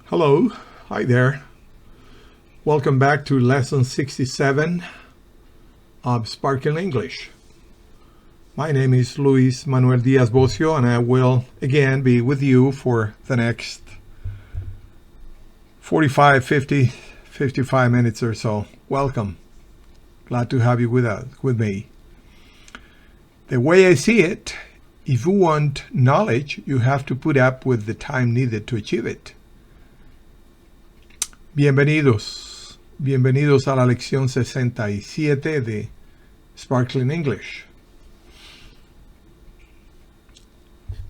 Hello, hi there. Welcome back to lesson 67 of Sparkling English. My name is Luis Manuel Diaz Bocio, and I will again be with you for the next 45, 50, 55 minutes or so. Welcome. Glad to have you with me. The way I see it, if you want knowledge, you have to put up with the time needed to achieve it. Bienvenidos a la lección 67 de Sparkling English.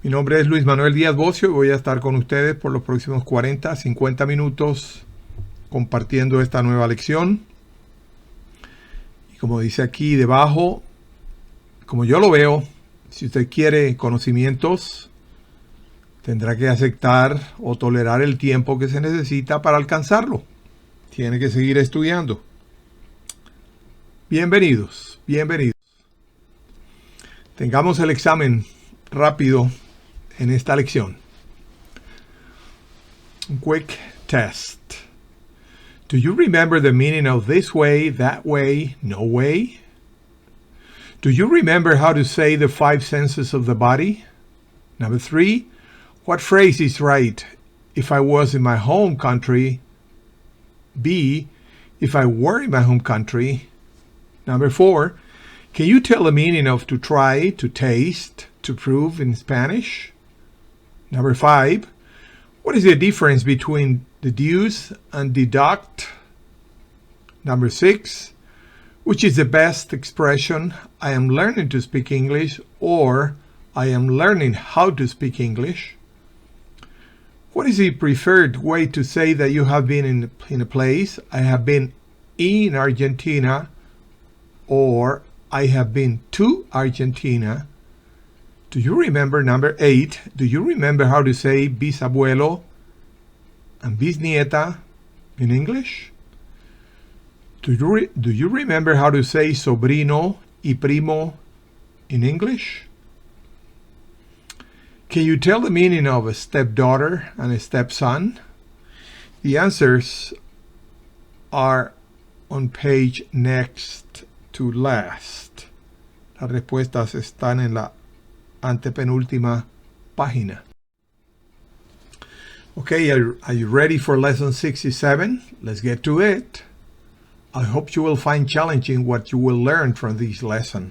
Mi nombre es Luis Manuel Díaz Bocio y voy a estar con ustedes por los próximos 40, 50 minutos compartiendo esta nueva lección. Y como dice aquí debajo, como yo lo veo, si usted quiere conocimientos, tendrá que aceptar o tolerar el tiempo que se necesita para alcanzarlo. Tiene que seguir estudiando. Bienvenidos. Tengamos el examen rápido en esta lección. Quick test. Do you remember the meaning of this way, that way, no way? Do you remember how to say the 5 senses of the body? Number 3. What phrase is right? If I was in my home country. B. If I were in my home country. Number 4. Can you tell the meaning of to try, to taste, to prove in Spanish? Number 5. What is the difference between deduce and deduct? Number 6. Which is the best expression? I am learning to speak English, or I am learning how to speak English. What is the preferred way to say that you have been in a place? I have been in Argentina, or I have been to Argentina. Do you remember number 8? Do you remember how to say bisabuelo and bisnieta in English? Do you remember how to say sobrino y primo in English? Can you tell the meaning of a stepdaughter and a stepson? The answers are on page next to last. Las respuestas están en la antepenúltima página. Okay, are you ready for lesson 67? Let's get to it. I hope you will find challenging what you will learn from this lesson.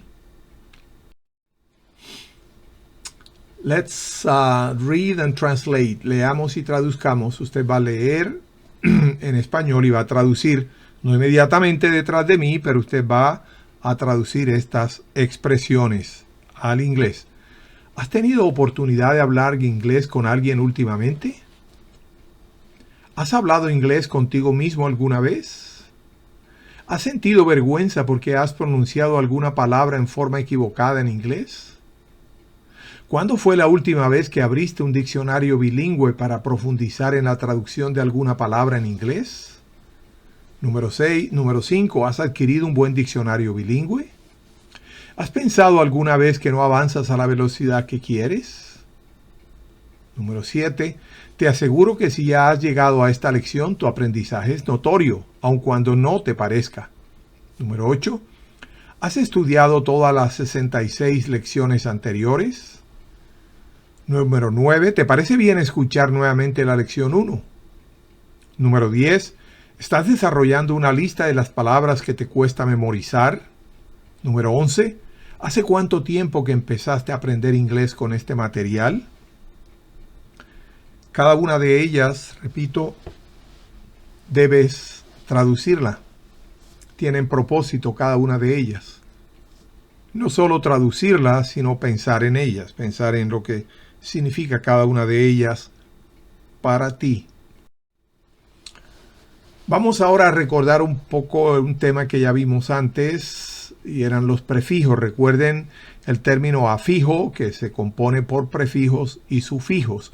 Let's read and translate. Leamos y traduzcamos. Usted va a leer en español y va a traducir, no inmediatamente detrás de mí, pero usted va a traducir estas expresiones al inglés. ¿Has tenido oportunidad de hablar inglés con alguien últimamente? ¿Has hablado inglés contigo mismo alguna vez? ¿Has sentido vergüenza porque has pronunciado alguna palabra en forma equivocada en inglés? ¿Cuándo fue la última vez que abriste un diccionario bilingüe para profundizar en la traducción de alguna palabra en inglés? Número 5. ¿Has adquirido un buen diccionario bilingüe? ¿Has pensado alguna vez que no avanzas a la velocidad que quieres? Número 7. Te aseguro que si ya has llegado a esta lección, tu aprendizaje es notorio, aun cuando no te parezca. Número 8. ¿Has estudiado todas las 66 lecciones anteriores? Número 9. ¿Te parece bien escuchar nuevamente la lección 1? Número 10. ¿Estás desarrollando una lista de las palabras que te cuesta memorizar? Número 11. ¿Hace cuánto tiempo que empezaste a aprender inglés con este material? Cada una de ellas, repito, debes traducirla. Tienen propósito cada una de ellas. No solo traducirlas, sino pensar en ellas, pensar en lo que significa cada una de ellas para ti. Vamos ahora a recordar un poco un tema que ya vimos antes, y eran los prefijos. Recuerden el término afijo, que se compone por prefijos y sufijos.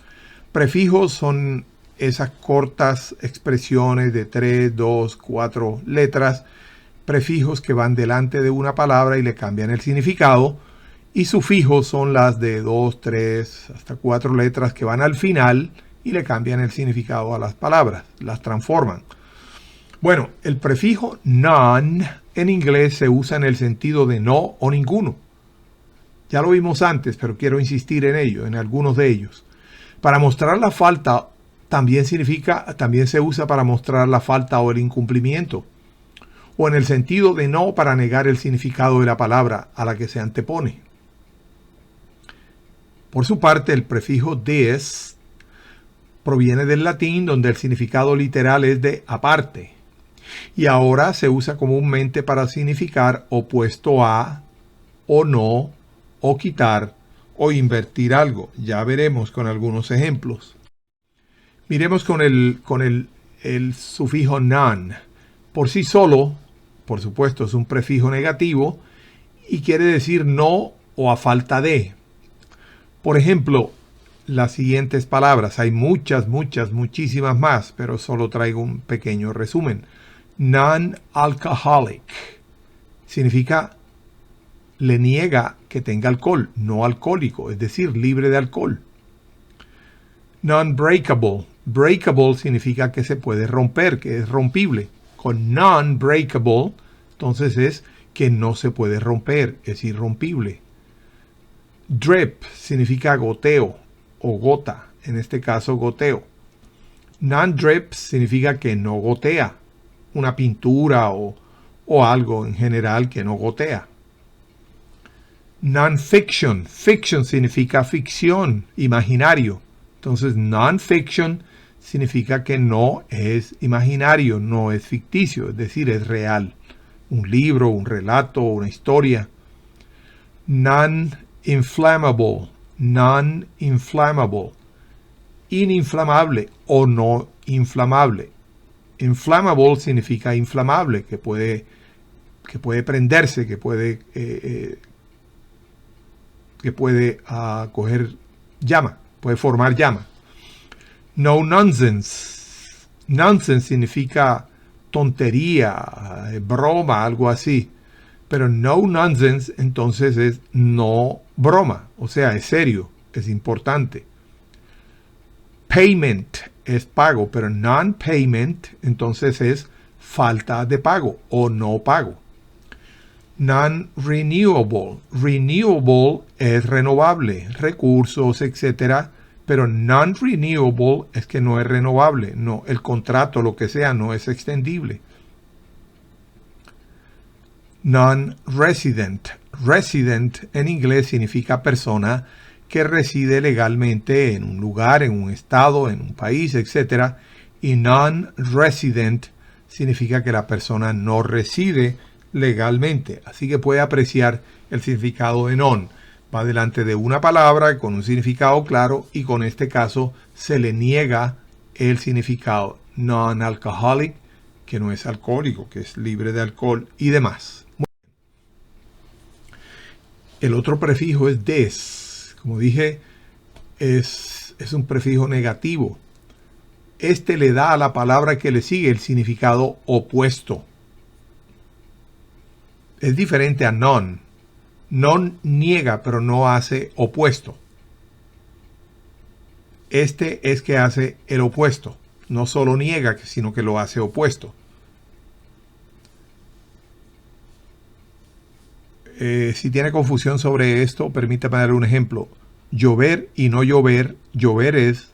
Prefijos son esas cortas expresiones de 3, 2, 4 letras, prefijos que van delante de una palabra y le cambian el significado, y sufijos son las de 2, 3, hasta 4 letras que van al final y le cambian el significado a las palabras, las transforman. Bueno, el prefijo none en inglés se usa en el sentido de no o ninguno. Ya lo vimos antes, pero quiero insistir en ello, en algunos de ellos. Para mostrar la falta también se usa para mostrar la falta o el incumplimiento, o en el sentido de no para negar el significado de la palabra a la que se antepone. Por su parte, el prefijo des proviene del latín, donde el significado literal es de aparte, y ahora se usa comúnmente para significar opuesto a, o no, o quitar, o invertir algo. Ya veremos con algunos ejemplos. Miremos con el sufijo non. Por sí solo, por supuesto, es un prefijo negativo y quiere decir no o a falta de. Por ejemplo, las siguientes palabras. Hay muchísimas más, pero solo traigo un pequeño resumen. Non-alcoholic significa le niega que tenga alcohol, no alcohólico, es decir, libre de alcohol. Non-breakable. Breakable significa que se puede romper, que es rompible. Con non-breakable, entonces es que no se puede romper, es irrompible. Drip significa goteo o gota, en este caso goteo. Non-drip significa que no gotea, una pintura o algo en general que no gotea. Non-fiction. Fiction significa ficción, imaginario. Entonces, non-fiction significa que no es imaginario, no es ficticio, es decir, es real. Un libro, un relato, una historia. Non-inflammable. Non-inflammable. Ininflamable o no inflamable. Inflammable significa inflamable, que puede prenderse, que puede coger llama, puede formar llama. No nonsense. Nonsense significa tontería, broma, algo así. Pero no nonsense entonces es no broma, o sea, es serio, es importante. Payment es pago, pero non-payment entonces es falta de pago o no pago. Non-renewable. Renewable es renovable, recursos, etc. Pero non-renewable es que no es renovable. No, el contrato, lo que sea, no es extendible. Non-resident. Resident en inglés significa persona que reside legalmente en un lugar, en un estado, en un país, etc. Y non-resident significa que la persona no reside legalmente. Así que puede apreciar el significado de non. Va delante de una palabra con un significado claro y con este caso se le niega el significado. Non-alcoholic, que no es alcohólico, que es libre de alcohol y demás. El otro prefijo es des. Como dije, es un prefijo negativo. Este le da a la palabra que le sigue el significado opuesto. Es diferente a non. Non niega, pero no hace opuesto. Este es que hace el opuesto. No solo niega, sino que lo hace opuesto. Si tiene confusión sobre esto, permítame dar un ejemplo. Llover y no llover. Llover es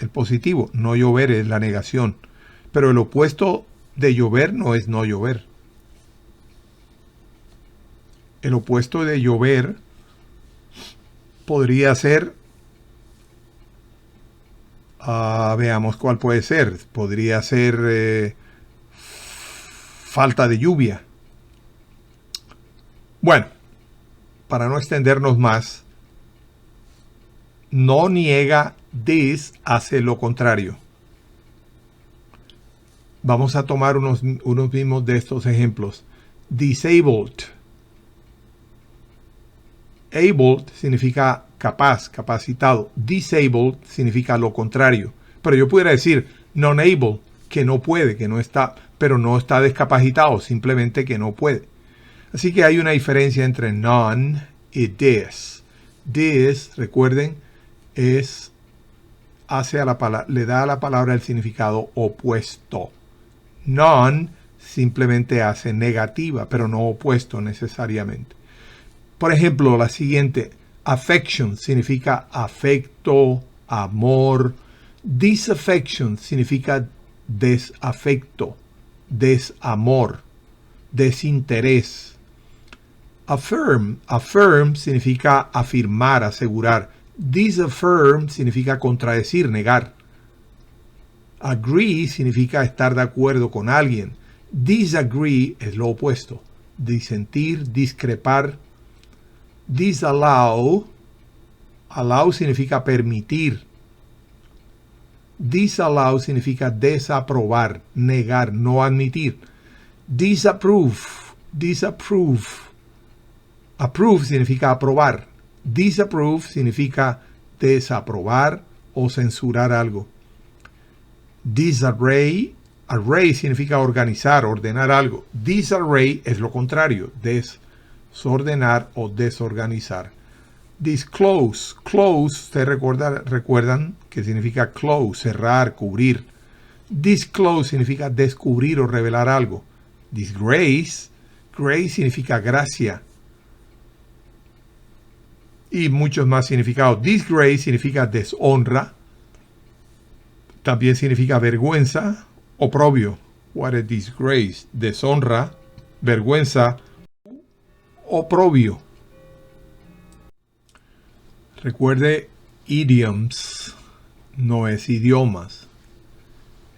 el positivo, no llover es la negación. Pero el opuesto de llover no es no llover. El opuesto de llover podría ser, veamos cuál puede ser. Podría ser falta de lluvia. Bueno, para no extendernos más, no niega, this hace lo contrario. Vamos a tomar unos mismos de estos ejemplos. Disabled. Able significa capaz, capacitado. Disabled significa lo contrario. Pero yo pudiera decir non-able, que no puede, que no está, pero no está discapacitado, simplemente que no puede. Así que hay una diferencia entre non y this. This, recuerden, es le da a la palabra el significado opuesto. Non simplemente hace negativa, pero no opuesto necesariamente. Por ejemplo, la siguiente, affection significa afecto, amor. Disaffection significa desafecto, desamor, desinterés. Affirm significa afirmar, asegurar. Disaffirm significa contradecir, negar. Agree significa estar de acuerdo con alguien. Disagree es lo opuesto. Disentir, discrepar. Disallow. Allow significa permitir. Disallow significa desaprobar, negar, no admitir. Disapprove. Approve significa aprobar. Disapprove significa desaprobar o censurar algo. Disarray. Array significa organizar, ordenar algo. Disarray es lo contrario, desordenar o desorganizar. Disclose. Close, ustedes recuerdan que significa close, cerrar, cubrir. Disclose significa descubrir o revelar algo. Disgrace. Grace significa gracia. Y muchos más significados. Disgrace significa deshonra. También significa vergüenza, oprobio. What is disgrace? Deshonra, vergüenza, oprobio. Recuerde, idioms no es idiomas.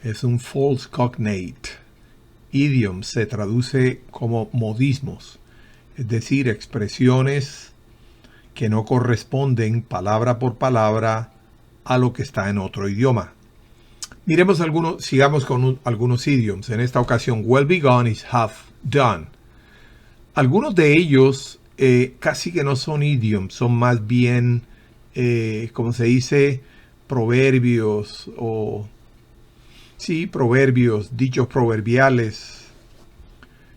Es un false cognate. Idiom se traduce como modismos, es decir, expresiones que no corresponden palabra por palabra a lo que está en otro idioma. Miremos sigamos con algunos idioms. En esta ocasión, well begun is half done. Algunos de ellos casi que no son idioms, son más bien, como se dice, proverbios proverbios, dichos proverbiales.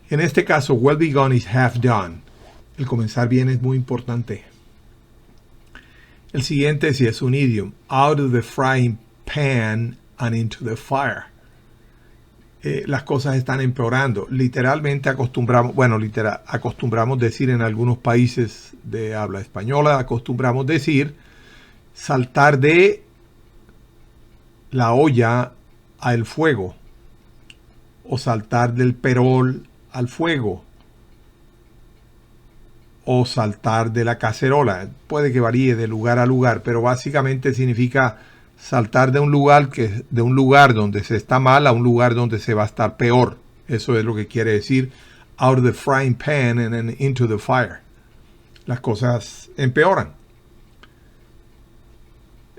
En este caso, well begun is half done. El comenzar bien es muy importante. El siguiente sí es un idiom. Out of the frying pan and into the fire. Las cosas están empeorando. Literalmente acostumbramos decir en algunos países de habla española, acostumbramos decir saltar de la olla al fuego o saltar del perol al fuego o saltar de la cacerola. Puede que varíe de lugar a lugar, pero básicamente significa saltar de un lugar donde se está mal a un lugar donde se va a estar peor. Eso es lo que quiere decir out of the frying pan and then into the fire. Las cosas empeoran.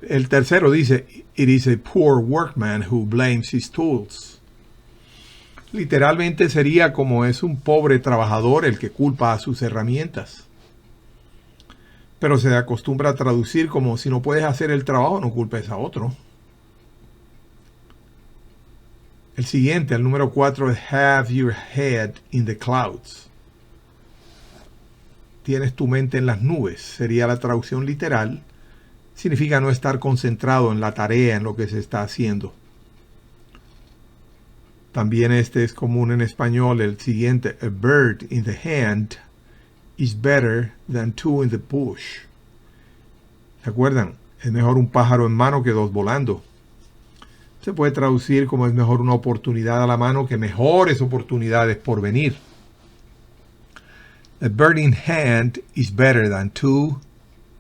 El tercero dice, it is a poor workman who blames his tools. Literalmente sería como es un pobre trabajador el que culpa a sus herramientas. Pero se acostumbra a traducir como si no puedes hacer el trabajo, no culpes a otro. El siguiente, el número 4, es have your head in the clouds. Tienes tu mente en las nubes. Sería la traducción literal. Significa no estar concentrado en la tarea, en lo que se está haciendo. También este es común en español. El siguiente, a bird in the hand is better than two in the bush. ¿Se acuerdan? Es mejor un pájaro en mano que dos volando. Se puede traducir como es mejor una oportunidad a la mano que mejores oportunidades por venir. A bird in hand is better than two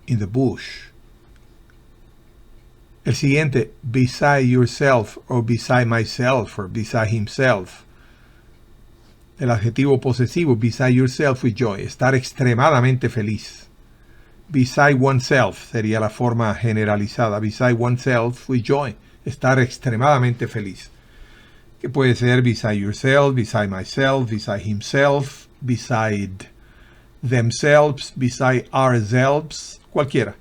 in the bush. El siguiente, beside yourself or beside myself or beside himself. El adjetivo posesivo, beside yourself with joy, estar extremadamente feliz. Beside oneself sería la forma generalizada. Beside oneself with joy, estar extremadamente feliz. Que puede ser beside yourself, beside myself, beside himself, beside themselves, beside ourselves, cualquiera.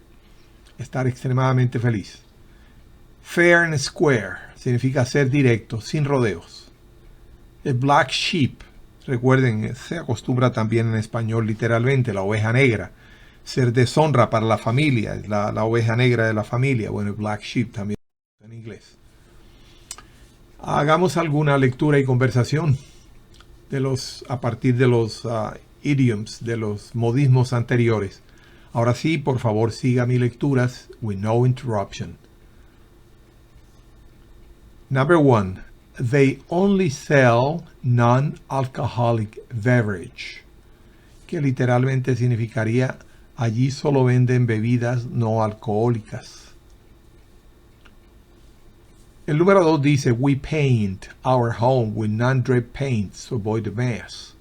Estar extremadamente feliz. Fair and square significa ser directo, sin rodeos. El black sheep, recuerden, se acostumbra también en español literalmente, la oveja negra. Ser deshonra para la familia, la oveja negra de la familia. Bueno, el black sheep también. inglés. Hagamos alguna lectura y conversación a partir de los idioms, de los modismos anteriores. Ahora sí, por favor, siga mis lecturas with no interruption. Number 1. They only sell non-alcoholic beverage, que literalmente significaría allí solo venden bebidas no alcohólicas. El número 2 dice, we paint our home with non-drip paints to avoid the mess.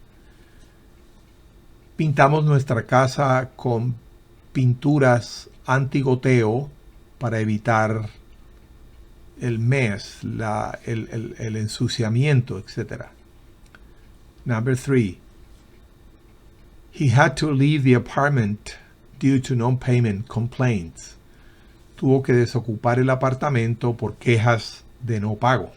Pintamos nuestra casa con pinturas antigoteo para evitar el mess, el ensuciamiento, etc. Number 3. He had to leave the apartment due to non-payment complaints. Tuvo que desocupar el apartamento por quejas de no pago.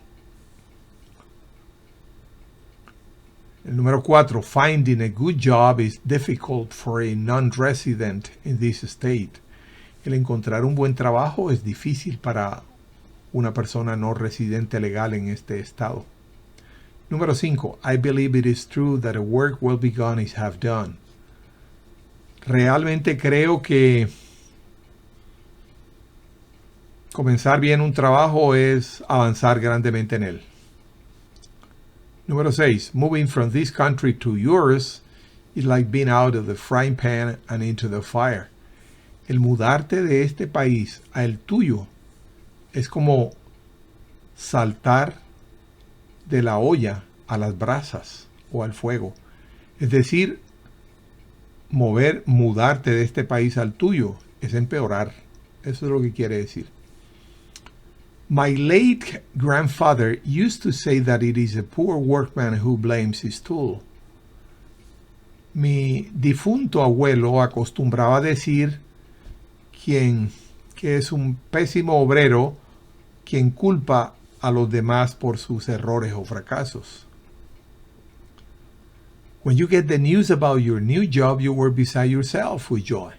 El número 4. Finding a good job is difficult for a non-resident in this state. El encontrar un buen trabajo es difícil para una persona no residente legal en este estado. Número 5. I believe it is true that a work well begun is half done. Realmente creo que comenzar bien un trabajo es avanzar grandemente en él. Número 6. Moving from this country to yours is like being out of the frying pan and into the fire. El mudarte de este país a el tuyo es como saltar de la olla a las brasas o al fuego. Es decir, mudarte de este país al tuyo es empeorar. Eso es lo que quiere decir. My late grandfather used to say that it is a poor workman who blames his tool. Mi difunto abuelo acostumbraba decir que es un pésimo obrero quien culpa a los demás por sus errores o fracasos. When you get the news about your new job, you were beside yourself with joy.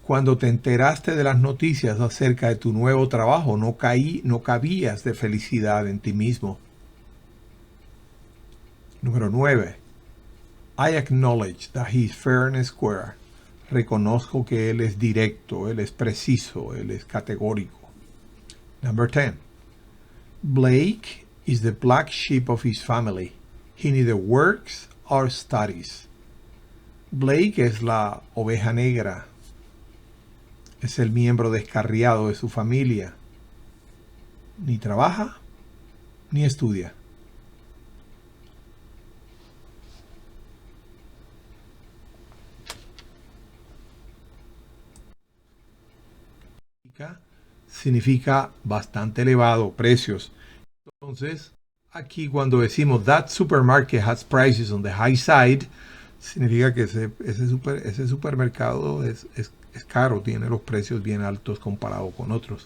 Cuando te enteraste de las noticias acerca de tu nuevo trabajo, no cabías de felicidad en ti mismo. Número 9. I acknowledge that he is fair and square. Reconozco que él es directo, él es preciso, él es categórico. Number 10. Blake is the black sheep of his family. He neither works or studies. Blake es la oveja negra. Es el miembro descarriado de su familia. Ni trabaja, ni estudia. Significa bastante elevado, precios. Entonces, aquí cuando decimos that supermarket has prices on the high side, significa que ese supermercado es caro, tiene los precios bien altos comparado con otros.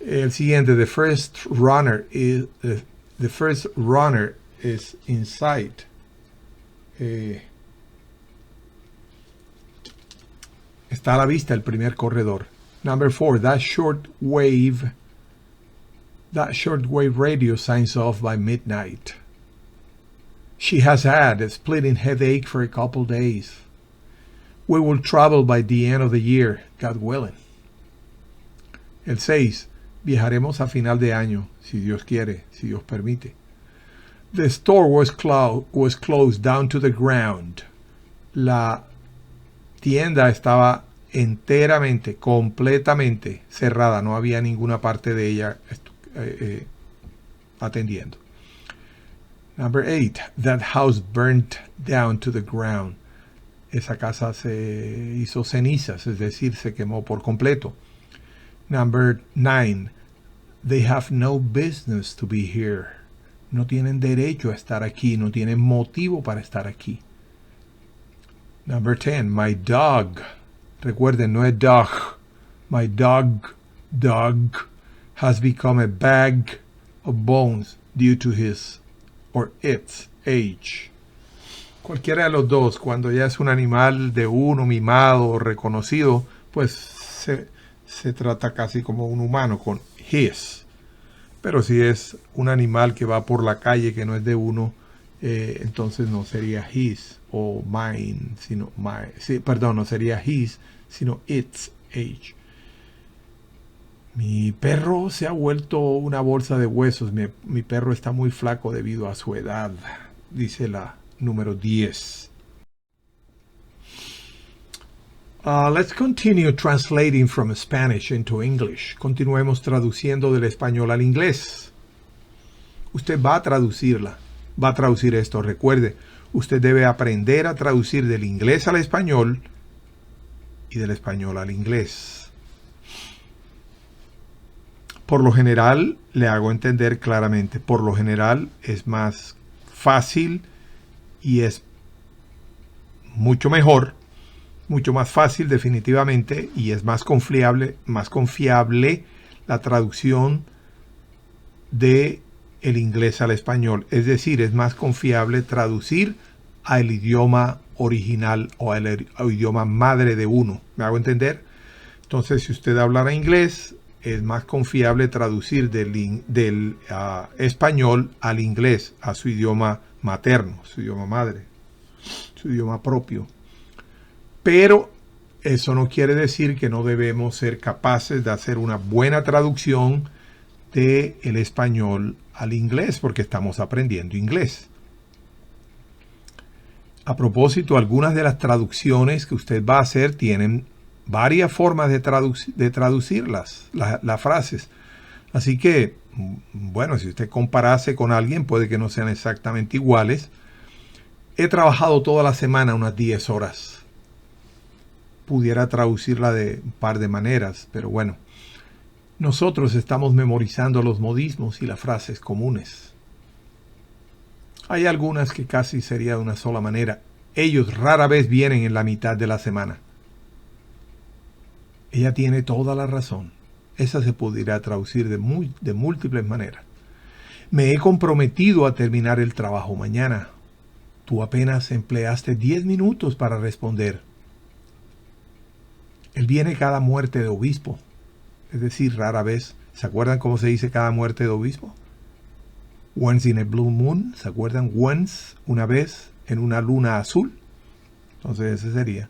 El siguiente, the first runner is in sight. Está a la vista el primer corredor. Number 4, that shortwave radio signs off by midnight. She has had a splitting headache for a couple days. We will travel by the end of the year, God willing. El 6, viajaremos a final de año, si Dios quiere, si Dios permite. The store was closed down to the ground. La tienda estaba enteramente, completamente cerrada. No había ninguna parte de ella atendiendo. Number 8, that house burnt down to the ground. Esa casa se hizo cenizas, es decir, se quemó por completo. Number 9, they have no business to be here. No tienen derecho a estar aquí, no tienen motivo para estar aquí. Number 10, my dog. Recuerden, no es dog. My dog has become a bag of bones due to his or its age. Cualquiera de los dos, cuando ya es un animal de uno, mimado o reconocido, pues se trata casi como un humano con his. Pero si es un animal que va por la calle que no es de uno, entonces no sería his o mine, sino my. Sí, perdón, no sería his, sino its, h. Mi perro se ha vuelto una bolsa de huesos. Mi perro está muy flaco debido a su edad, dice la número 10. Let's continue translating from Spanish into English. Continuemos traduciendo del español al inglés. Usted va a traducirla. Va a traducir esto. Recuerde, usted debe aprender a traducir del inglés al español y del español al inglés. Por lo general, le hago entender claramente, por lo general es más fácil y es mucho mejor, mucho más fácil definitivamente, y es más confiable la traducción de el inglés al español. Es decir, es más confiable traducir al idioma original o al idioma madre de uno. ¿Me hago entender? Entonces, si usted hablara inglés, es más confiable traducir del español al inglés, a su idioma materno, su idioma madre, su idioma propio. Pero eso no quiere decir que no debemos ser capaces de hacer una buena traducción del español al inglés, porque estamos aprendiendo inglés. A propósito, algunas de las traducciones que usted va a hacer tienen varias formas de traducir las frases. Así que, bueno, si usted comparase con alguien, puede que no sean exactamente iguales. He trabajado toda la semana unas 10 horas. Pudiera traducirla de un par de maneras, pero bueno. Nosotros estamos memorizando los modismos y las frases comunes. Hay algunas que casi sería de una sola manera. Ellos rara vez vienen en la mitad de la semana. Ella tiene toda la razón. Esa se pudiera traducir de múltiples maneras. Me he comprometido a terminar el trabajo mañana. Tú apenas empleaste 10 minutos para responder. Él viene cada muerte de obispo. Es decir, rara vez. ¿Se acuerdan cómo se dice cada muerte de obispo? Once in a blue moon. ¿Se acuerdan? Once, una vez, en una luna azul. Entonces ese sería.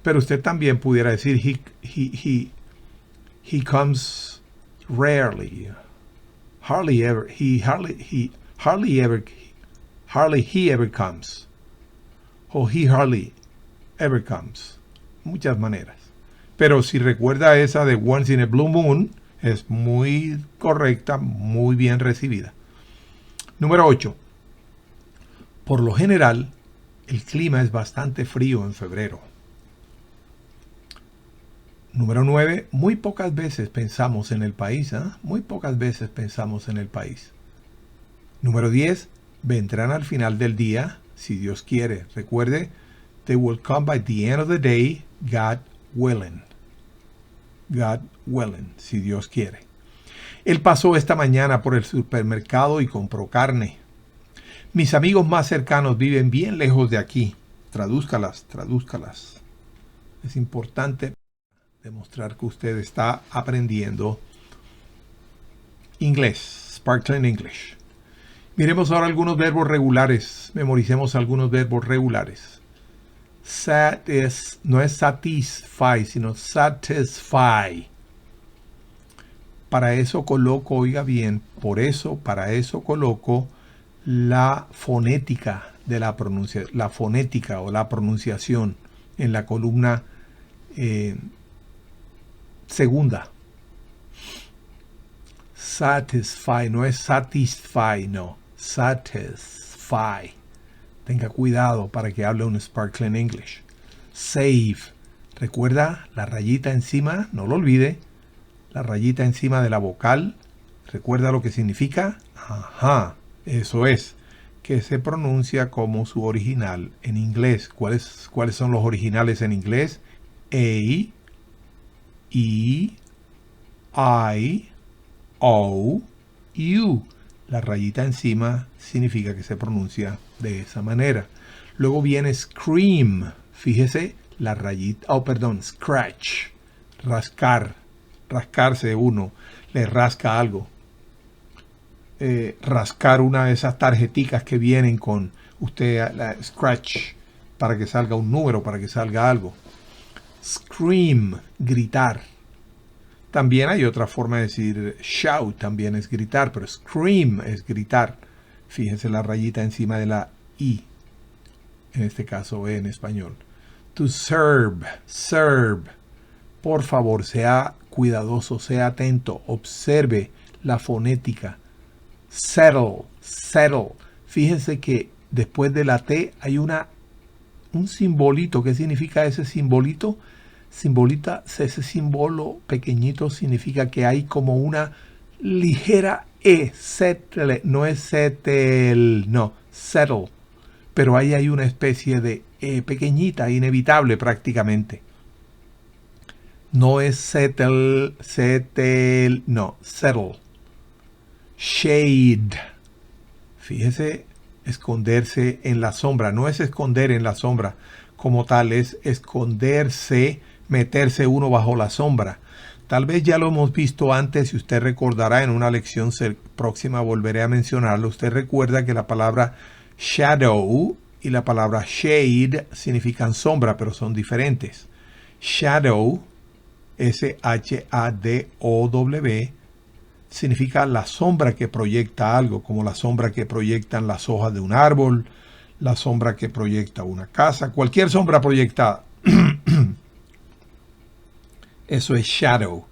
Pero usted también pudiera decir he comes rarely. Hardly he ever comes. O he hardly ever comes. Muchas maneras. Pero si recuerda esa de Once in a Blue Moon, es muy correcta, muy bien recibida. Número 8. Por lo general, el clima es bastante frío en febrero. Número 9. Muy pocas veces pensamos en el país. Muy pocas veces pensamos en el país. Número 10. Vendrán al final del día, si Dios quiere. Recuerde, they will come by the end of the day, God willing. God willing, si Dios quiere. Él pasó esta mañana por el supermercado y compró carne. Mis amigos más cercanos viven bien lejos de aquí. Tradúzcalas. Es importante demostrar que usted está aprendiendo inglés, Sparkling English. Miremos ahora algunos verbos regulares. Memoricemos algunos verbos regulares. No es satisfy, sino satisfy. Para eso coloco, oiga bien, para eso coloco la fonética de la pronunciación, la fonética o la pronunciación en la columna segunda. Satisfy, no es satisfy, no. Satisfy. Tenga cuidado para que hable un Sparkling English. Save. Recuerda la rayita encima, no lo olvide. La rayita encima de la vocal. ¿Recuerda lo que significa? Ajá, eso es. Que se pronuncia como su original en inglés. ¿Cuáles son los originales en inglés? A, E, I, O, U. La rayita encima significa que se pronuncia de esa manera. Luego viene scream. Fíjese, la rayita, scratch. rascar, rascarse uno, le rasca algo. Rascar una de esas tarjeticas que vienen con usted, la scratch, para que salga un número, para que salga algo. Scream, gritar. También hay otra forma de decir shout, también es gritar, pero scream es gritar. Fíjense la rayita encima de la I, en este caso en español. To serve, serve. Por favor, sea cuidadoso, sea atento, observe la fonética. Settle, settle. Fíjense que después de la T hay un simbolito. ¿Qué significa ese simbolito? Ese símbolo pequeñito significa que hay como una ligera E. Settle, no es settle, no, settle. Pero ahí hay una especie de E pequeñita, inevitable prácticamente. No es settle, settle, no, settle. Shade. Fíjese, esconderse en la sombra. No es esconder en la sombra como tal, es esconderse, meterse uno bajo la sombra. Tal vez ya lo hemos visto antes y usted recordará en una lección próxima, volveré a mencionarlo. Usted recuerda que la palabra shadow y la palabra shade significan sombra, pero son diferentes. Shadow, S-H-A-D-O-W, significa la sombra que proyecta algo, como la sombra que proyectan las hojas de un árbol, la sombra que proyecta una casa, cualquier sombra proyectada. Eso es shadow.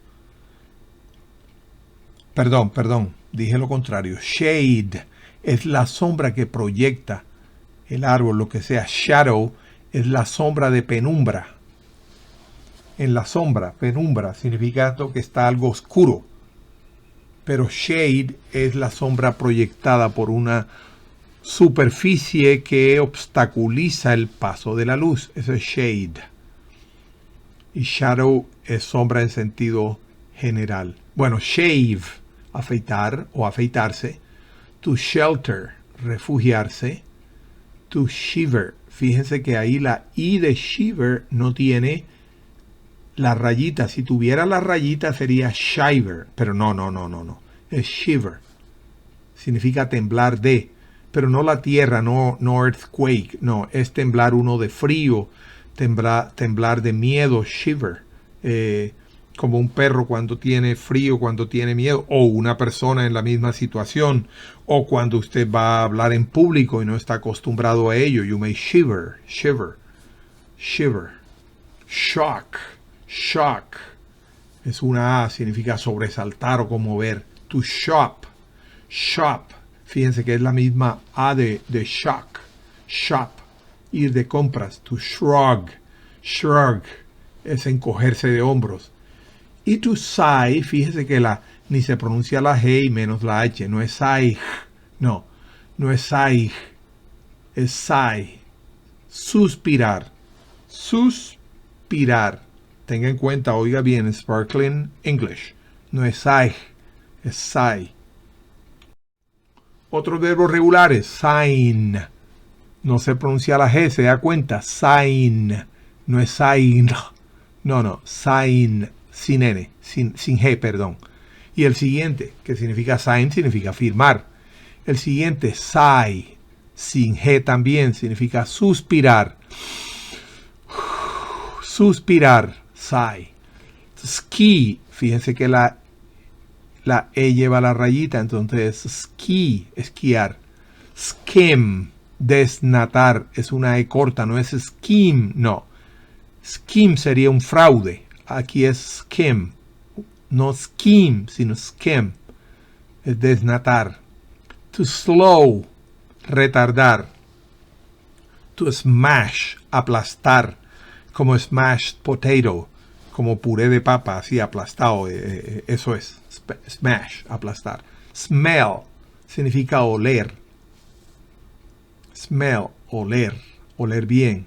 Perdón, dije lo contrario. Shade es la sombra que proyecta el árbol, lo que sea. Shadow es la sombra de penumbra. En la sombra, penumbra, significa que está algo oscuro. Pero shade es la sombra proyectada por una superficie que obstaculiza el paso de la luz. Eso es shade. Y shadow es sombra en sentido general. Bueno, shave, afeitar o afeitarse. To shelter, refugiarse. To shiver. Fíjense que ahí la I de shiver no tiene la rayita. Si tuviera la rayita sería shiver, pero no. Es shiver. Significa temblar de, pero no la tierra, no earthquake, no, es temblar uno de frío, temblar de miedo, shiver. Como un perro cuando tiene frío, cuando tiene miedo, o una persona en la misma situación, o cuando usted va a hablar en público y no está acostumbrado a ello. You may shiver. Shock es una A, significa sobresaltar o conmover. To shop. Fíjense que es la misma A de shock. Shop, ir de compras. To shrug es encogerse de hombros. Y to sigh, fíjese que ni se pronuncia la G y menos la H. No es sigh, no es sigh, es sigh. Suspirar. Tenga en cuenta, oiga bien, Sparkling English. No es sigh, es sigh. Otros verbos regulares. Sign. No se pronuncia la G, se da cuenta. Sign. No es sign. No. Sign. Sin N. Sin G, perdón. Y el siguiente, que significa sign, significa firmar. El siguiente, sigh. Sin G también, significa suspirar. Sigh. Ski, fíjense que la E lleva la rayita, entonces ski, esquiar. Skim, desnatar, es una E corta, no es scheme, no. Scheme sería un fraude, aquí es skim, no scheme, sino skim, es desnatar. To slow, retardar. To smash, aplastar, como smashed potato, como puré de papa, así aplastado, eso es, smash, aplastar. Smell, significa oler. Smell, oler bien.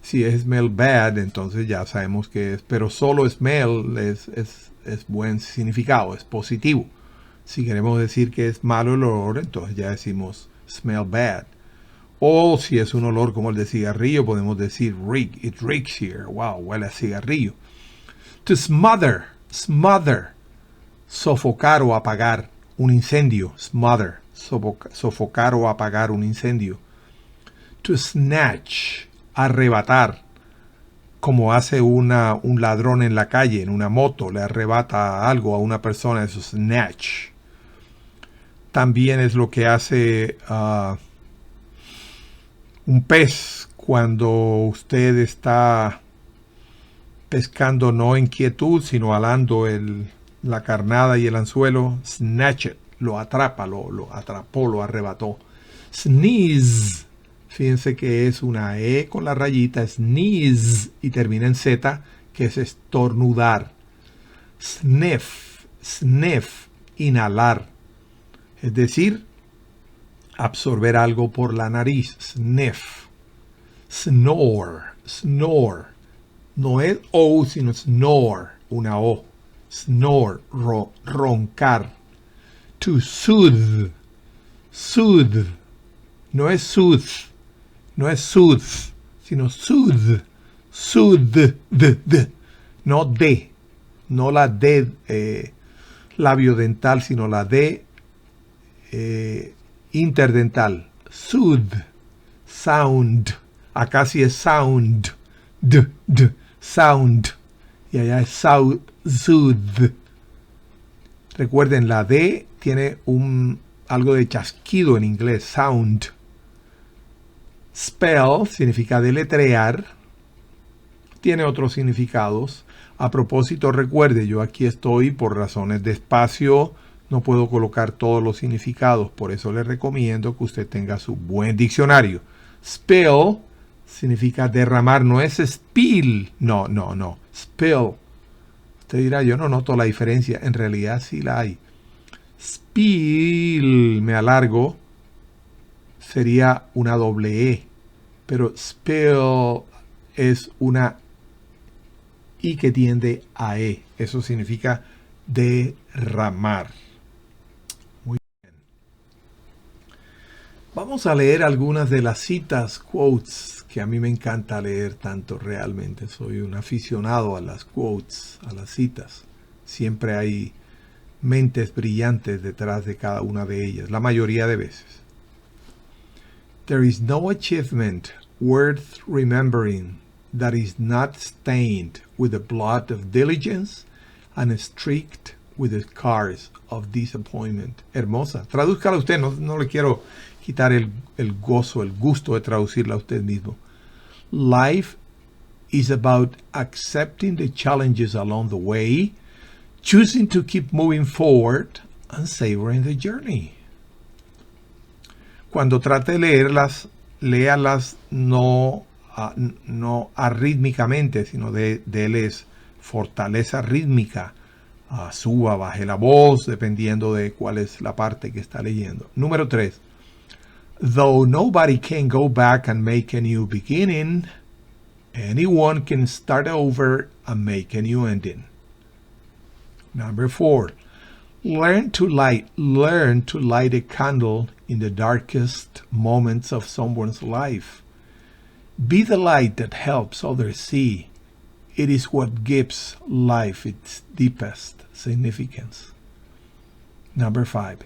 Si es smell bad, entonces ya sabemos que es, pero solo smell es buen significado, es positivo. Si queremos decir que es malo el olor, entonces ya decimos smell bad. O si es un olor como el de cigarrillo, podemos decir reek, it reeks here. Wow, huele a cigarrillo. To smother, smother, sofocar o apagar un incendio. Smother, sofocar o apagar un incendio. To snatch, arrebatar, como hace un ladrón en la calle, en una moto, le arrebata algo a una persona, eso es snatch. También es lo que hace un pez cuando usted está pescando no en quietud, sino alando la carnada y el anzuelo. Snatch it, lo atrapa, lo atrapó, lo arrebató. Sneeze, fíjense que es una E con la rayita, sneeze, y termina en Z, que es estornudar. Sniff, sniff, inhalar. Es decir, absorber algo por la nariz. Sniff. Snore, snore. No es O, sino snore, una O. Snore, roncar. To soothe, soothe. No es soothe, no es soothe, sino soothe, soothe, no D, no la D labio dental, sino la D interdental. Soothe, sound. Acá sí es sound, sound. Y allá es soothe. Recuerden, la D tiene algo de chasquido en inglés, sound. Spell significa deletrear. Tiene otros significados. A propósito, recuerde, yo aquí estoy por razones de espacio. No puedo colocar todos los significados. Por eso le recomiendo que usted tenga su buen diccionario. Spill significa derramar. No es spill. No. Spill. Usted dirá, yo no noto la diferencia. En realidad sí la hay. Spill, me alargo, sería una doble E. Pero spill es una I que tiende a E. Eso significa derramar. Muy bien. Vamos a leer algunas de las citas, quotes, que a mí me encanta leer tanto realmente. Soy un aficionado a las quotes, a las citas. Siempre hay mentes brillantes detrás de cada una de ellas, la mayoría de veces. There is no achievement worth remembering that is not stained with the blood of diligence and streaked with the scars of disappointment. Hermosa. Tradúzcala usted, no le quiero quitar el gozo, el gusto de traducirla a usted mismo. Life is about accepting the challenges along the way, choosing to keep moving forward, and savoring the journey. Cuando trate de leerlas, léalas no arrítmicamente, sino déles fortaleza rítmica. Suba, baje la voz, dependiendo de cuál es la parte que está leyendo. Número 3. Though nobody can go back and make a new beginning, anyone can start over and make a new ending. Number 4. Learn to light a candle in the darkest moments of someone's life. Be the light that helps others see. It is what gives life its deepest significance. Number 5.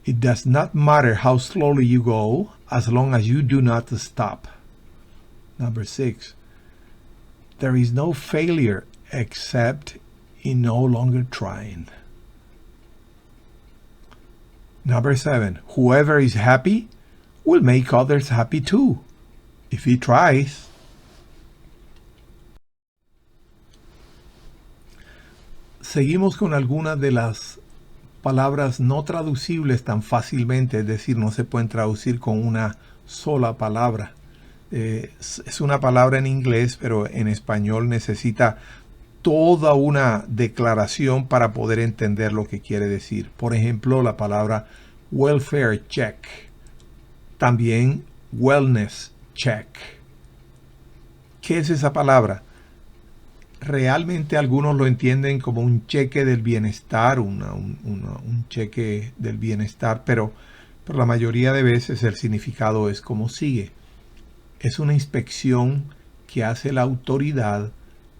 It does not matter how slowly you go, as long as you do not stop. Number 6. There is no failure except in no longer trying. Number 7. Whoever is happy will make others happy too, if he tries. Seguimos con algunas de las palabras no traducibles tan fácilmente, es decir, no se pueden traducir con una sola palabra. Es una palabra en inglés, pero en español necesita toda una declaración para poder entender lo que quiere decir. Por ejemplo, la palabra welfare check, también wellness check. ¿Qué es esa palabra? Realmente algunos lo entienden como un cheque del bienestar, un cheque del bienestar, pero la mayoría de veces el significado es como sigue. Es una inspección que hace la autoridad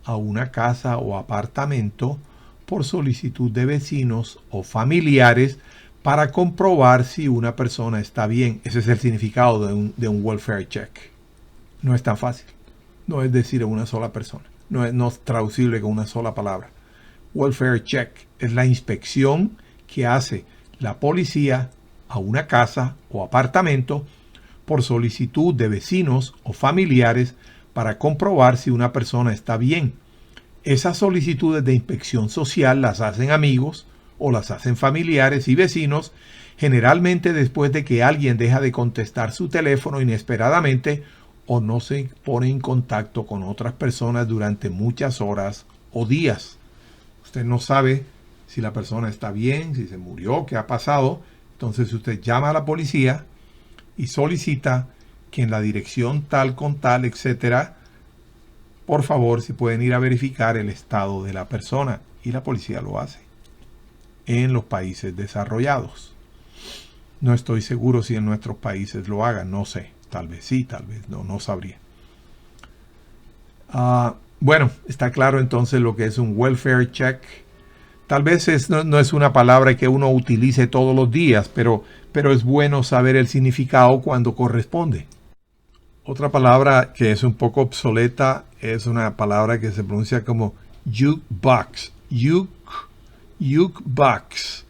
a una casa o apartamento por solicitud de vecinos o familiares para comprobar si una persona está bien. Ese es el significado de un welfare check. No es tan fácil. No es decir a una sola persona. No es traducible con una sola palabra. Welfare check es la inspección que hace la policía a una casa o apartamento por solicitud de vecinos o familiares para comprobar si una persona está bien. Esas solicitudes de inspección social las hacen amigos o las hacen familiares y vecinos, generalmente después de que alguien deja de contestar su teléfono inesperadamente o no se pone en contacto con otras personas durante muchas horas o días. Usted no sabe si la persona está bien, si se murió, qué ha pasado. Entonces usted llama a la policía y solicita que en la dirección tal con tal, etcétera, por favor, si pueden ir a verificar el estado de la persona. Y la policía lo hace en los países desarrollados. No estoy seguro si en nuestros países lo hagan, no sé. Tal vez sí, tal vez no sabría. Bueno, está claro entonces lo que es un welfare check. Tal vez no es una palabra que uno utilice todos los días, pero es bueno saber el significado cuando corresponde. Otra palabra que es un poco obsoleta es una palabra que se pronuncia como jukebox. Jukebox.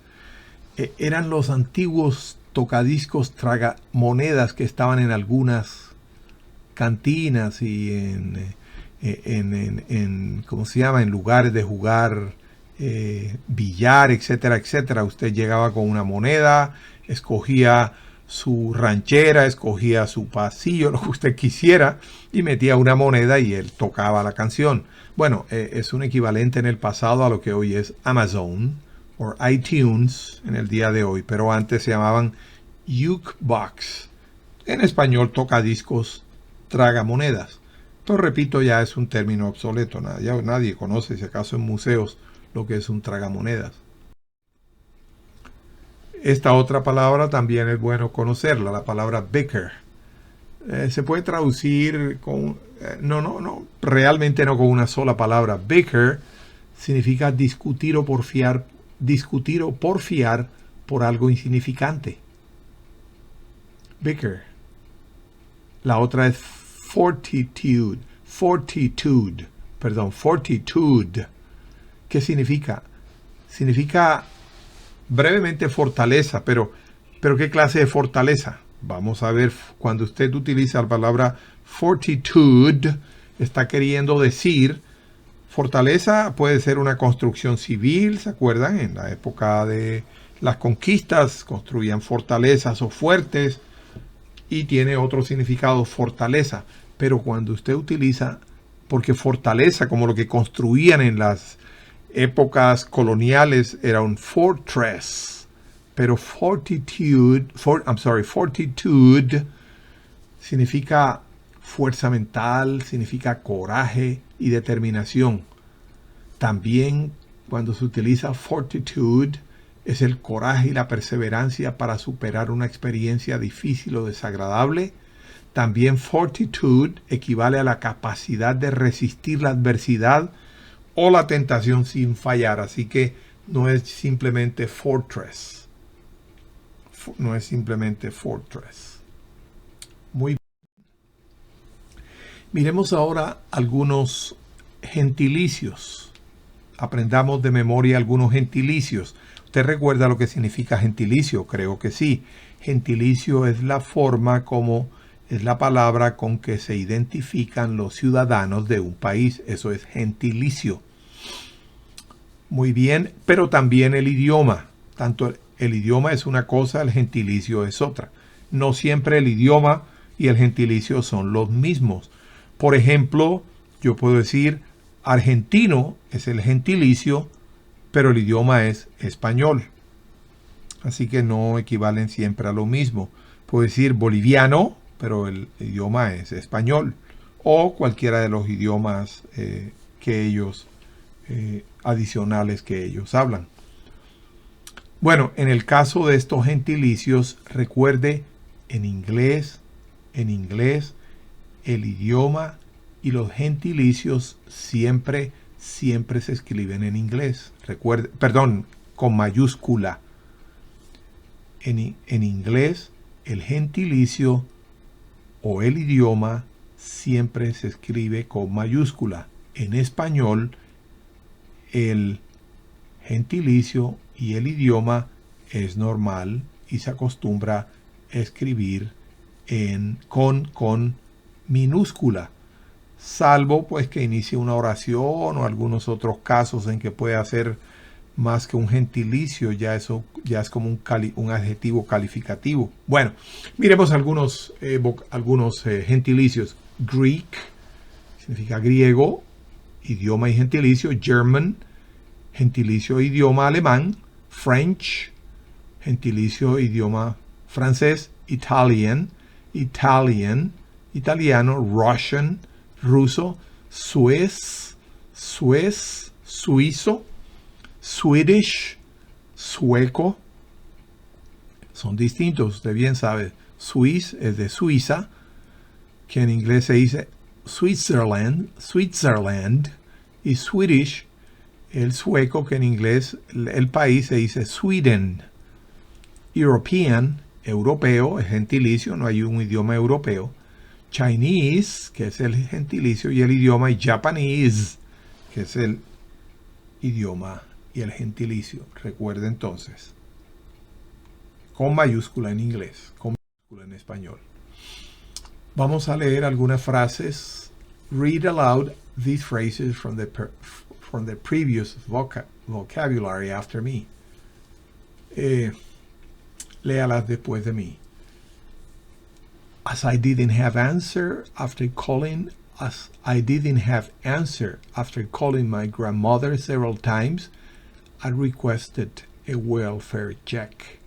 Eran los antiguos tocadiscos tragamonedas que estaban en algunas cantinas y ¿cómo se llama? En lugares de jugar billar, etcétera, etcétera. Usted llegaba con una moneda, escogía su ranchera, escogía su pasillo, lo que usted quisiera, y metía una moneda y él tocaba la canción. Bueno, es un equivalente en el pasado a lo que hoy es Amazon o iTunes en el día de hoy, pero antes se llamaban jukebox. En español, tocadiscos tragamonedas. Pero repito, ya es un término obsoleto. Nadie conoce, si acaso en museos, lo que es un tragamonedas. Esta otra palabra también es bueno conocerla, la palabra bicker. Se puede traducir con... realmente no con una sola palabra. Bicker significa discutir o porfiar por algo insignificante. Bicker. La otra es fortitude. Fortitude. ¿Qué significa? Significa brevemente fortaleza, pero ¿qué clase de fortaleza? Vamos a ver, cuando usted utiliza la palabra fortitude, está queriendo decir, fortaleza puede ser una construcción civil, ¿se acuerdan? En la época de las conquistas construían fortalezas o fuertes y tiene otro significado, fortaleza. Pero cuando usted utiliza, porque fortaleza, como lo que construían en las épocas coloniales, era un fortress, pero fortitude significa fuerza mental, significa coraje y determinación. También cuando se utiliza fortitude es el coraje y la perseverancia para superar una experiencia difícil o desagradable. También fortitude equivale a la capacidad de resistir la adversidad o la tentación sin fallar. Así que no es simplemente fortress. No es simplemente fortress. Muy bien. Miremos ahora algunos gentilicios. Aprendamos de memoria algunos gentilicios. ¿Usted recuerda lo que significa gentilicio? Creo que sí. Gentilicio es la forma como es la palabra con que se identifican los ciudadanos de un país. Eso es gentilicio. Muy bien, pero también el idioma. Tanto el idioma es una cosa, el gentilicio es otra. No siempre el idioma y el gentilicio son los mismos. Por ejemplo, yo puedo decir argentino es el gentilicio, pero el idioma es español. Así que no equivalen siempre a lo mismo. Puedo decir boliviano, pero el idioma es español. O cualquiera de los idiomas adicionales que ellos hablan. Bueno, en el caso de estos gentilicios, recuerde, en inglés, el idioma y los gentilicios siempre se escriben en inglés. Recuerde, perdón, con mayúscula. En inglés, el gentilicio o el idioma siempre se escribe con mayúscula. En español, el gentilicio y el idioma es normal y se acostumbra a escribir con minúscula, salvo pues que inicie una oración o algunos otros casos en que puede hacer más que un gentilicio, ya es como un adjetivo calificativo. Bueno, miremos algunos gentilicios. Greek significa griego, idioma y gentilicio. German, gentilicio e idioma alemán. French, gentilicio e idioma francés. Italian, italiano. Russian, ruso. Suizo. Swedish, sueco. Son distintos, usted bien sabe. Swiss es de Suiza, que en inglés se dice Switzerland. Y Swedish, el sueco, que en inglés el país se dice Sweden. European, europeo, es gentilicio, no hay un idioma europeo. Chinese, que es el gentilicio y el idioma, y Japanese, que es el idioma y el gentilicio. Recuerde entonces, con mayúscula en inglés, con mayúscula en español. Vamos a leer algunas frases. Read aloud these phrases from the previous vocabulary after me. Léalas después de mí. As I didn't have answer after calling my grandmother several times, I requested a welfare check.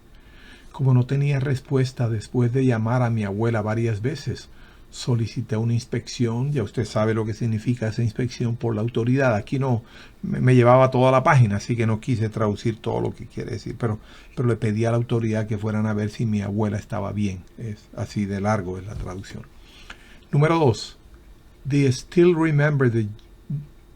Como no tenía respuesta después de llamar a mi abuela varias veces, solicité una inspección. Ya usted sabe lo que significa esa inspección por la autoridad. Aquí no me llevaba toda la página, así que no quise traducir todo lo que quiere decir, pero le pedí a la autoridad que fueran a ver si mi abuela estaba bien. Es así de largo es la traducción. Número 2. They still remember the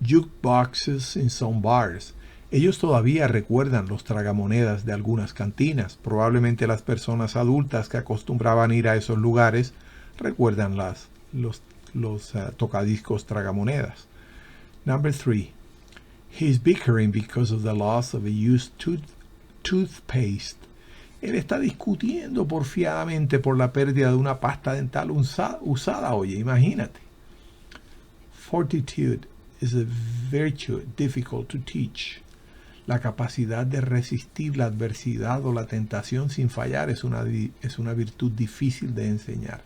jukeboxes in some bars. Ellos todavía recuerdan los tragamonedas de algunas cantinas. Probablemente las personas adultas que acostumbraban ir a esos lugares recuerdan los tocadiscos tragamonedas. Number 3. He's bickering because of the loss of a used toothpaste. Él está discutiendo porfiadamente por la pérdida de una pasta dental usada. Oye, imagínate. Fortitude is a virtue difficult to teach. La capacidad de resistir la adversidad o la tentación sin fallar es una virtud difícil de enseñar.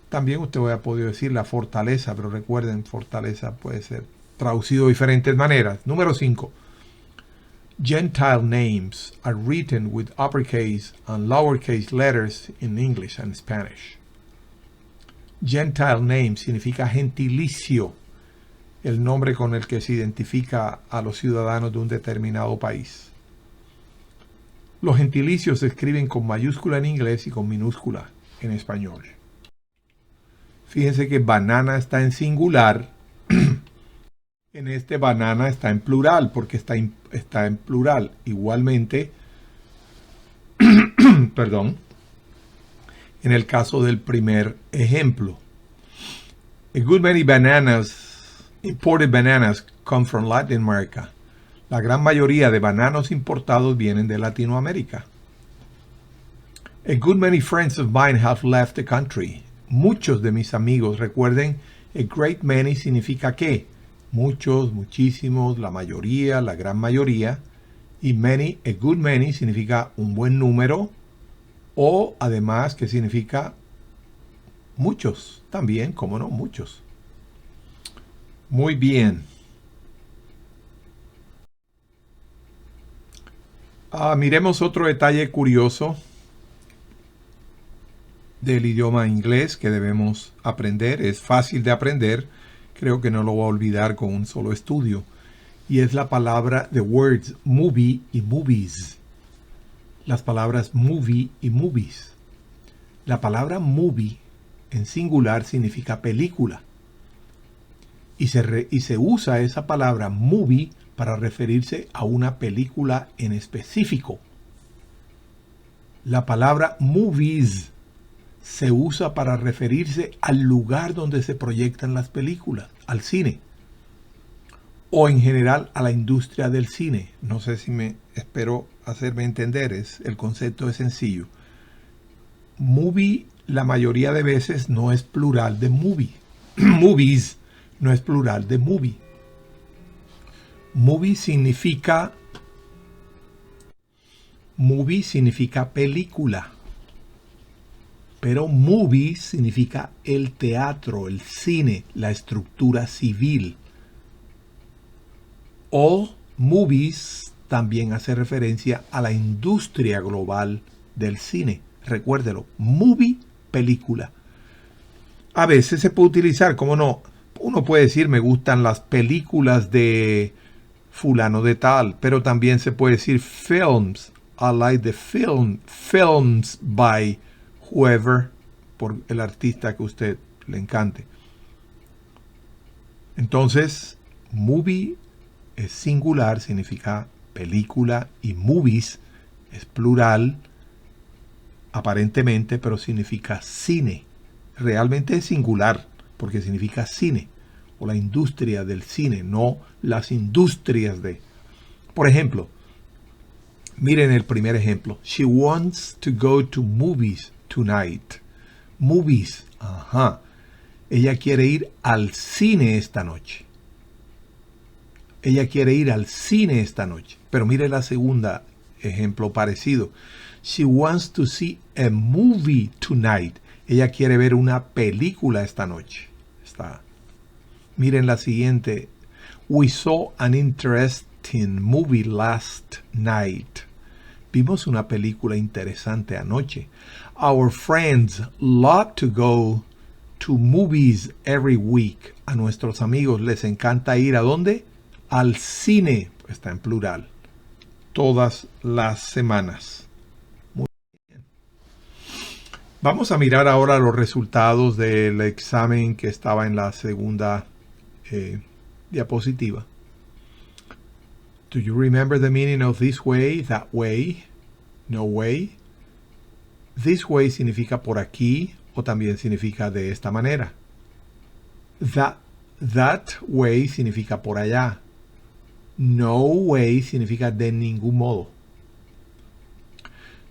También usted ha podido decir la fortaleza, pero recuerden, fortaleza puede ser traducido de diferentes maneras. Número 5. Gentile names are written with uppercase and lowercase letters in English and Spanish. Gentile name significa gentilicio, el nombre con el que se identifica a los ciudadanos de un determinado país. Los gentilicios se escriben con mayúscula en inglés y con minúscula en español. Fíjense que banana está en singular. En este banana está en plural porque está en plural. Igualmente, perdón, en el caso del primer ejemplo. A good many imported bananas come from Latin America. La gran mayoría de bananos importados vienen de Latinoamérica. A good many friends of mine have left the country. Muchos de mis amigos, recuerden, a great many significa ¿qué? Muchos, muchísimos, la mayoría, la gran mayoría. Y many, a good many, significa un buen número. O además, que significa muchos. También, ¿cómo no? Muchos. Muy bien. Miremos otro detalle curioso del idioma inglés que debemos aprender. Es fácil de aprender. Creo que no lo voy a olvidar con un solo estudio. Y es la palabra, the words movie y movies. Las palabras movie y movies. La palabra movie en singular significa película. y se usa esa palabra movie para referirse a una película en específico. La palabra movies se usa para referirse al lugar donde se proyectan las películas, al cine, o en general a la industria del cine. No sé si espero hacerme entender, el concepto es sencillo. Movie la mayoría de veces no es plural de movie. Movies no es plural de movie. Movie significa película. Pero movie significa el teatro, el cine, la estructura civil. O movies también hace referencia a la industria global del cine. Recuérdelo, movie, película. A veces se puede utilizar, como no, uno puede decir me gustan las películas de fulano de tal, pero también se puede decir films. I like the films by whoever, por el artista que a usted le encante. Entonces, movie es singular, significa película, y movies es plural, aparentemente, pero significa cine. Realmente es singular, porque significa cine, o la industria del cine, no las industrias de... Por ejemplo, miren el primer ejemplo. She wants to go to movies tonight. Movies, ajá. Ella quiere ir al cine esta noche. Ella quiere ir al cine esta noche. Pero mire la segunda ejemplo parecido. She wants to see a movie tonight. Ella quiere ver una película esta noche. Miren la siguiente. We saw an interesting movie last night. Vimos una película interesante anoche. Our friends love to go to movies every week. A nuestros amigos les encanta ir ¿a dónde? Al cine. Está en plural. Todas las semanas. Muy bien. Vamos a mirar ahora los resultados del examen que estaba en la segunda diapositiva. Do you remember the meaning of this way, that way, no way? This way significa por aquí o también significa de esta manera. That way significa por allá. No way significa de ningún modo.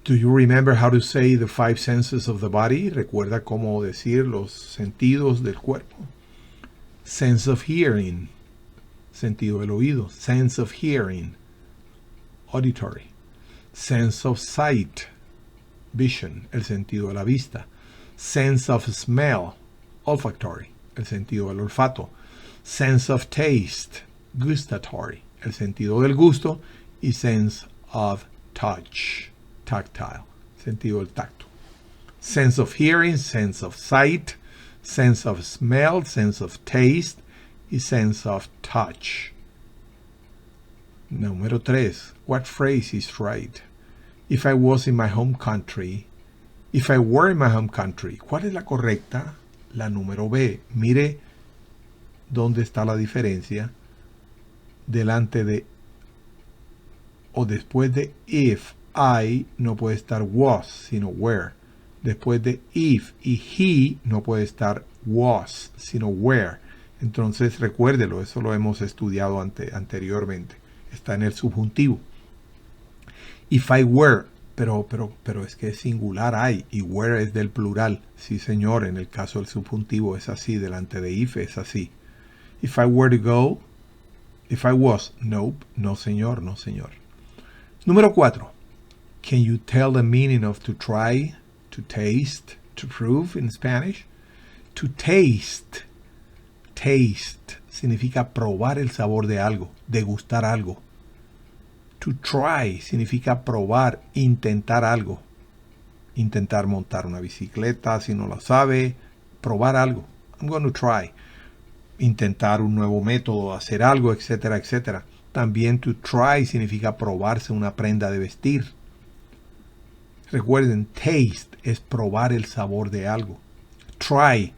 Do you remember how to say the five senses of the body? ¿Recuerda cómo decir los sentidos del cuerpo? Sense of hearing, sentido del oído. Sense of hearing, auditory. Sense of sight, vision, el sentido de la vista. Sense of smell, olfactory, el sentido del olfato. Sense of taste, gustatory, el sentido del gusto. Y sense of touch, tactile, sentido del tacto. Sense of hearing, sense of sight, sense of smell, sense of taste y sense of touch. Número 3. What phrase is right? If I was in my home country. If I were in my home country. ¿Cuál es la correcta? La número B. Mire dónde está la diferencia. Delante de o después de if, I no puede estar was, sino were. Después de if y he no puede estar was, sino were. Entonces recuérdelo, eso lo hemos estudiado anteriormente. Está en el subjuntivo. If I were, pero es que es singular I y were es del plural. Sí, señor, en el caso del subjuntivo es así, delante de if es así. If I were to go, if I was, nope, no señor, no señor. Número 4. Can you tell the meaning of to try, to taste, to prove in Spanish? To taste. Taste significa probar el sabor de algo, degustar algo. To try significa probar, intentar algo. Intentar montar una bicicleta si no la sabe, probar algo. I'm going to try. Intentar un nuevo método, hacer algo, etcétera, etcétera. También to try significa probarse una prenda de vestir. Recuerden, taste es probar el sabor de algo. Try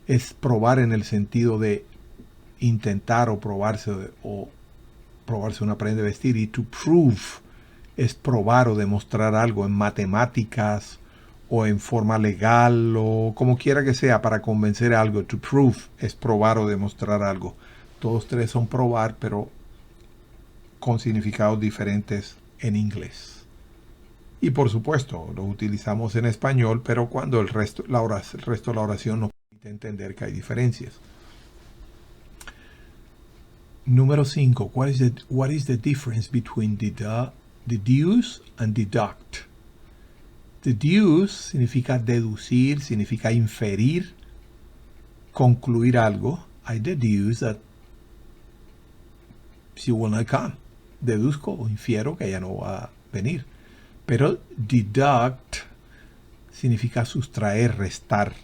es probar en el sentido de intentar o probarse una prenda de vestir. Y to prove es probar o demostrar algo en matemáticas o en forma legal o como quiera que sea para convencer algo. To prove es probar o demostrar algo. Todos tres son probar, pero con significados diferentes en inglés. Y por supuesto, lo utilizamos en español, pero cuando el resto de la oración nos permite entender que hay diferencias. Número 5. What is the difference between deduce and deduct? Deduce significa deducir, significa inferir, concluir algo. I deduce that she will not come. Deduzco o infiero que ella no va a venir. Pero deduct significa sustraer, restar.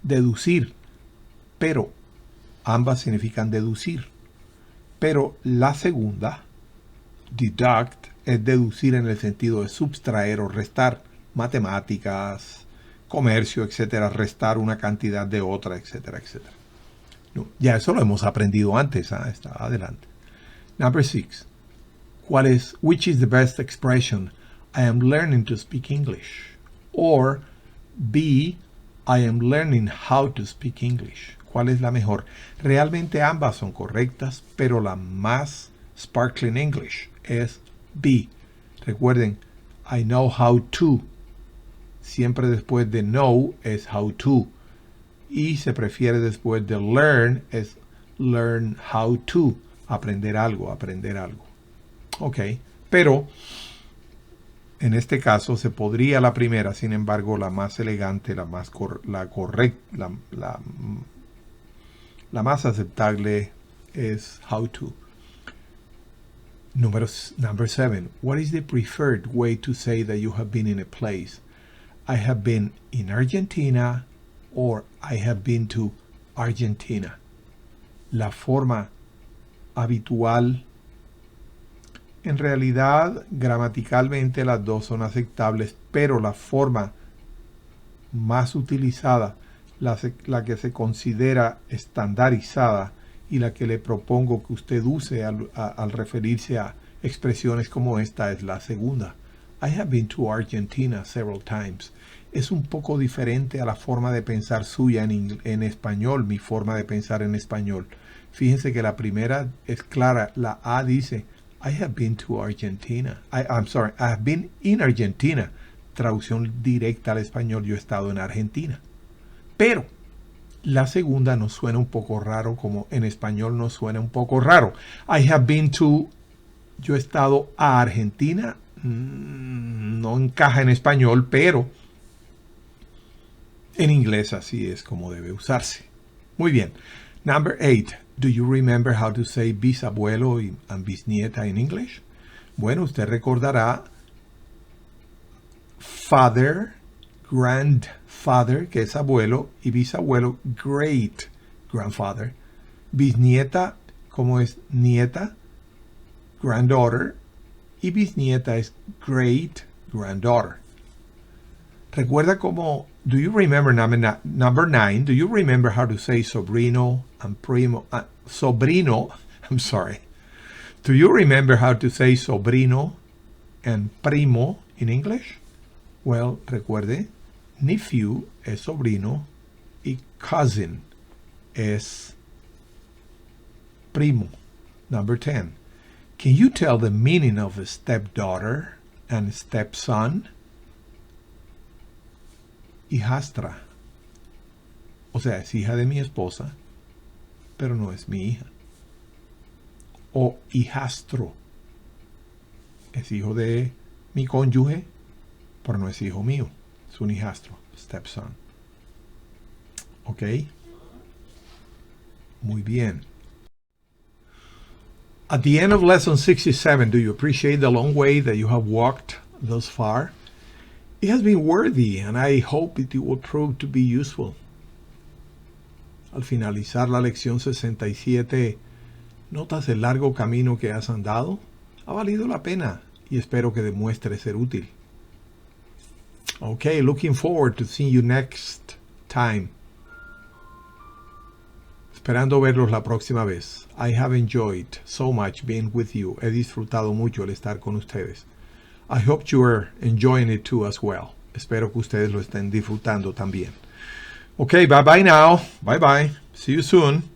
Deducir, pero ambas significan deducir. Pero la segunda, deduct, es deducir en el sentido de subtraer o restar. Matemáticas, comercio, etcétera. Restar una cantidad de otra, etcétera, etcétera. No, ya eso lo hemos aprendido antes. Está adelante. Number 6. Which is the best expression? I am learning to speak English. Or B, I am learning how to speak English. ¿Cuál es la mejor? Realmente ambas son correctas, pero la más sparkling English es B. Recuerden, I know how to. Siempre después de know es how to. Y se prefiere después de learn es learn how to. Aprender algo, aprender algo. Ok, pero en este caso se podría la primera, sin embargo la más elegante, la más más aceptable es how to. Number 7. What is the preferred way to say that you have been in a place? I have been in Argentina or I have been to Argentina. La forma habitual. En realidad, gramaticalmente las dos son aceptables, pero la forma más utilizada, la que se considera estandarizada y la que le propongo que usted use al referirse a expresiones como esta es la segunda. I have been to Argentina several times. Es un poco diferente a la forma de pensar suya en español, mi forma de pensar en español. Fíjense que la primera es clara, la A dice I have been to Argentina. I have been in Argentina. Traducción directa al español, yo he estado en Argentina. Pero la segunda nos suena un poco raro, como en español nos suena un poco raro. I have been to, yo he estado a Argentina. No encaja en español, pero en inglés así es como debe usarse. Muy bien. Number 8. Do you remember how to say bisabuelo and bisnieta in English? Bueno, usted recordará father, grandfather, que es abuelo, y bisabuelo, great grandfather. Bisnieta, como es nieta, granddaughter, y bisnieta es great granddaughter. Recuerda cómo, do you remember number 9, do you remember how to say sobrino and primo, sobrino, I'm sorry. Do you remember how to say sobrino and primo in English? Well, recuerde, nephew es sobrino y cousin es primo. Number 10. Can you tell the meaning of a stepdaughter and stepson? Hijastra. O sea, es hija de mi esposa, pero no es mi hija. O hijastro. Es hijo de mi cónyuge, pero no es hijo mío. Es un hijastro, stepson. ¿Ok? Muy bien. At the end of lesson 67, do you appreciate the long way that you have walked thus far? It has been worthy, and I hope it will prove to be useful. Al finalizar la lección 67, ¿notas el largo camino que has andado? Ha valido la pena y espero que demuestre ser útil. Okay, looking forward to seeing you next time. esperando verlos la próxima vez. I have enjoyed so much being with you. He disfrutado mucho el estar con ustedes. I hope you are enjoying it too as well. Espero que ustedes lo estén disfrutando también. Okay, bye bye now. Bye bye. See you soon.